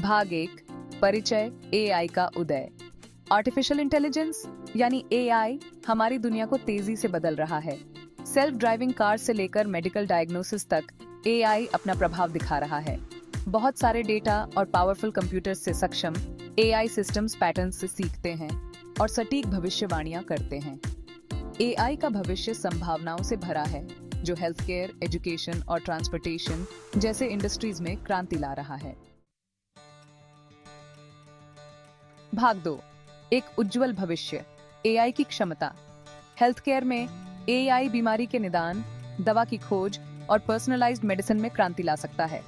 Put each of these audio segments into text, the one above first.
भाग 1 परिचय एआई का उदय। आर्टिफिशियल इंटेलिजेंस यानी एआई हमारी दुनिया को तेजी से बदल रहा है। सेल्फ ड्राइविंग कार से लेकर मेडिकल डायग्नोसिस तक एआई अपना प्रभाव दिखा रहा है। बहुत सारे डेटा और पावरफुल कंप्यूटर्स से सक्षम एआई सिस्टम्स पैटर्न्स से सीखते हैं और सटीक भविष्यवाणियां करते हैं। एआई का भविष्य संभावनाओं से भरा है, जो हेल्थ केयर, एजुकेशन और ट्रांसपोर्टेशन जैसे इंडस्ट्रीज में क्रांति ला रहा है। भाग 2 एक उज्जवल भविष्य, एआई की क्षमता। हेल्थ केयर में एआई बीमारी के निदान, दवा की खोज और पर्सनलाइज्ड मेडिसिन में क्रांति ला सकता है।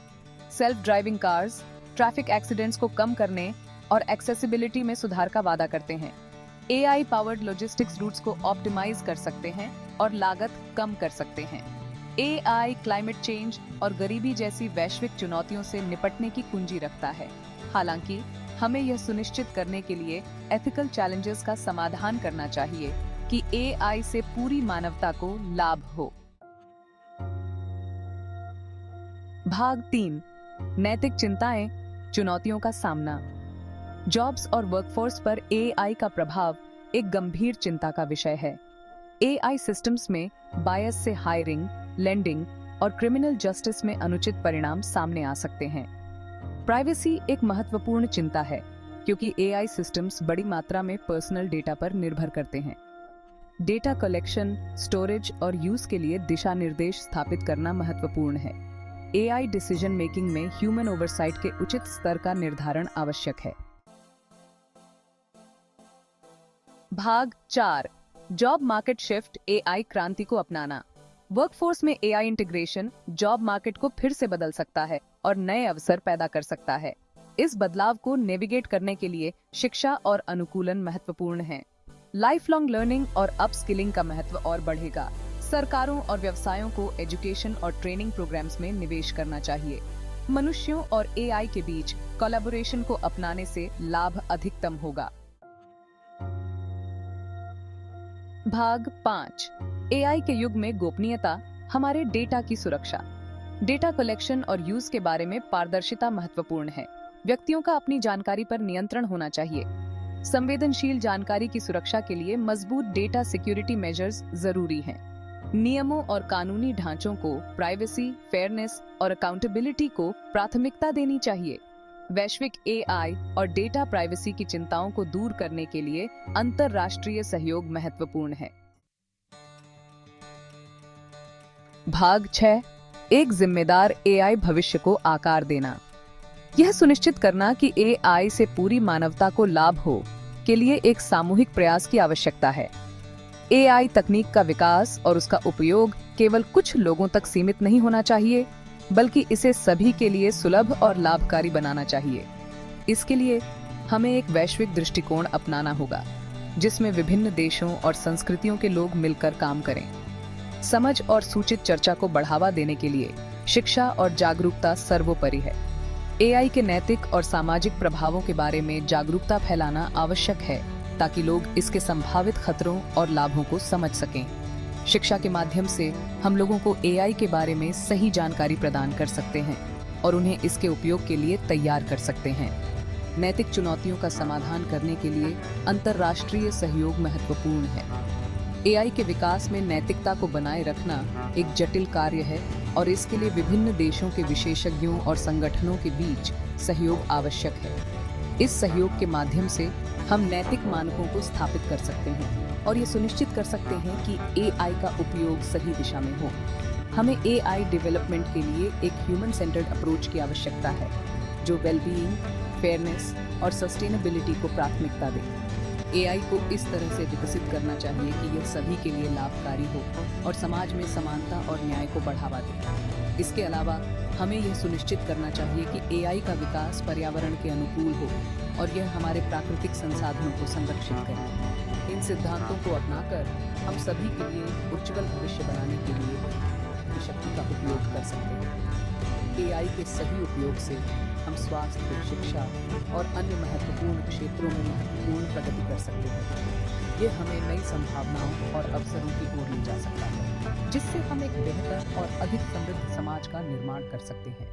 Self driving cars traffic accidents को कम करने और एक्सेसिबिलिटी में सुधार का वादा करते हैं। एआई पावर्ड लॉजिस्टिक्स रूट्स को ऑप्टिमाइज कर सकते हैं और लागत कम कर सकते हैं। एआई क्लाइमेट चेंज और गरीबी जैसी वैश्विक चुनौतियों से निपटने की कुंजी रखता है। हालांकि हमें यह सुनिश्चित करने के लिए एथिकल चैलेंजेस का समाधान करना चाहिए कि एआई से पूरी मानवता को लाभ हो। भाग 3 नैतिक चिंताएं, चुनौतियों का सामना। जॉब्स और वर्कफोर्स पर एआई का प्रभाव एक गंभीर चिंता का विषय है। एआई सिस्टम्स में बायस से हायरिंग, लेंडिंग और क्रिमिनल जस्टिस में अनुचित परिणाम सामने आ सकते हैं। प्राइवेसी एक महत्वपूर्ण चिंता है, क्योंकि एआई सिस्टम्स बड़ी मात्रा में पर्सनल डेटा पर निर्भर करते हैं। डेटा कलेक्शन, स्टोरेज और यूज के लिए दिशा निर्देश स्थापित करना महत्वपूर्ण है। एआई डिसीजन मेकिंग में ह्यूमन ओवरसाइट के उचित स्तर का निर्धारण आवश्यक है। भाग 4 जॉब मार्केट शिफ्ट, एआई क्रांति को अपनाना। वर्कफोर्स में एआई इंटीग्रेशन जॉब मार्केट को फिर से बदल सकता है और नए अवसर पैदा कर सकता है। इस बदलाव को नेविगेट करने के लिए शिक्षा और अनुकूलन महत्वपूर्ण है। लाइफ लॉन्ग लर्निंग और अपस्किलिंग का महत्व और बढ़ेगा। सरकारों और व्यवसायों को एजुकेशन और ट्रेनिंग प्रोग्राम्स में निवेश करना चाहिए। मनुष्यों और एआई के बीच कोलैबोरेशन को अपनाने से लाभ अधिकतम होगा। भाग 5 एआई के युग में गोपनीयता, हमारे डेटा की सुरक्षा। डेटा कलेक्शन और यूज के बारे में पारदर्शिता महत्वपूर्ण है। व्यक्तियों का अपनी जानकारी पर नियंत्रण होना चाहिए। संवेदनशील जानकारी की सुरक्षा के लिए मजबूत डेटा सिक्योरिटी मेजर्स जरूरी हैं। नियमों और कानूनी ढांचों को प्राइवेसी, फेयरनेस और अकाउंटेबिलिटी को प्राथमिकता देनी चाहिए। वैश्विक एआई और डेटा प्राइवेसी की चिंताओं को दूर करने के लिए अंतरराष्ट्रीय सहयोग महत्वपूर्ण है। भाग 6 एक जिम्मेदार एआई भविष्य को आकार देना। यह सुनिश्चित करना कि एआई से पूरी मानवता को लाभ हो के लिए एक सामूहिक प्रयास की आवश्यकता है। एआई तकनीक का विकास और उसका उपयोग केवल कुछ लोगों तक सीमित नहीं होना चाहिए, बल्कि इसे सभी के लिए सुलभ और लाभकारी बनाना चाहिए। इसके लिए हमें एक वैश्विक दृष्टिकोण अपनाना होगा, जिसमें विभिन्न देशों और संस्कृतियों के लोग मिलकर काम करें। समझ और सूचित चर्चा को बढ़ावा देने के लिए शिक्षा और जागरूकता सर्वोपरि है। एआई के नैतिक और सामाजिक प्रभावों के बारे में जागरूकता फैलाना आवश्यक है, ताकि लोग इसके संभावित खतरों और लाभों को समझ सकें। शिक्षा के माध्यम से हम लोगों को एआई के बारे में सही जानकारी प्रदान कर सकते हैं और उन्हें इसके उपयोग के लिए तैयार कर सकते हैं। नैतिक चुनौतियों का समाधान करने के लिए अंतर्राष्ट्रीय सहयोग महत्वपूर्ण है। एआई के विकास में नैतिकता को बनाए रखना एक जटिल कार्य है और इसके लिए विभिन्न देशों के विशेषज्ञों और संगठनों के बीच सहयोग आवश्यक है। इस सहयोग के माध्यम से हम नैतिक मानकों को स्थापित कर सकते हैं और ये सुनिश्चित कर सकते हैं कि एआई का उपयोग सही दिशा में हो। हमें एआई डेवलपमेंट के लिए एक ह्यूमन सेंटर्ड अप्रोच की आवश्यकता है, जो वेलबीइंग, फेयरनेस और सस्टेनेबिलिटी को प्राथमिकता दे। एआई को इस तरह से विकसित करना चाहिए कि यह सभी के लिए लाभकारी हो और समाज में समानता और न्याय को बढ़ावा दे। इसके अलावा हमें यह सुनिश्चित करना चाहिए कि एआई का विकास पर्यावरण के अनुकूल हो और यह हमारे प्राकृतिक संसाधनों को संरक्षित करे। इन सिद्धांतों को अपनाकर हम सभी के लिए उज्जवल भविष्य बनाने के लिए अपनी शक्ति का उपयोग कर सकते हैं। एआई के सही उपयोग से हम स्वास्थ्य, शिक्षा और अन्य महत्वपूर्ण क्षेत्रों में महत्वपूर्ण प्रगति कर सकते हैं। ये हमें नई संभावनाओं और अवसरों की ओर ले जा सकता है, जिससे हम एक बेहतर और अधिक समृद्ध समाज का निर्माण कर सकते हैं।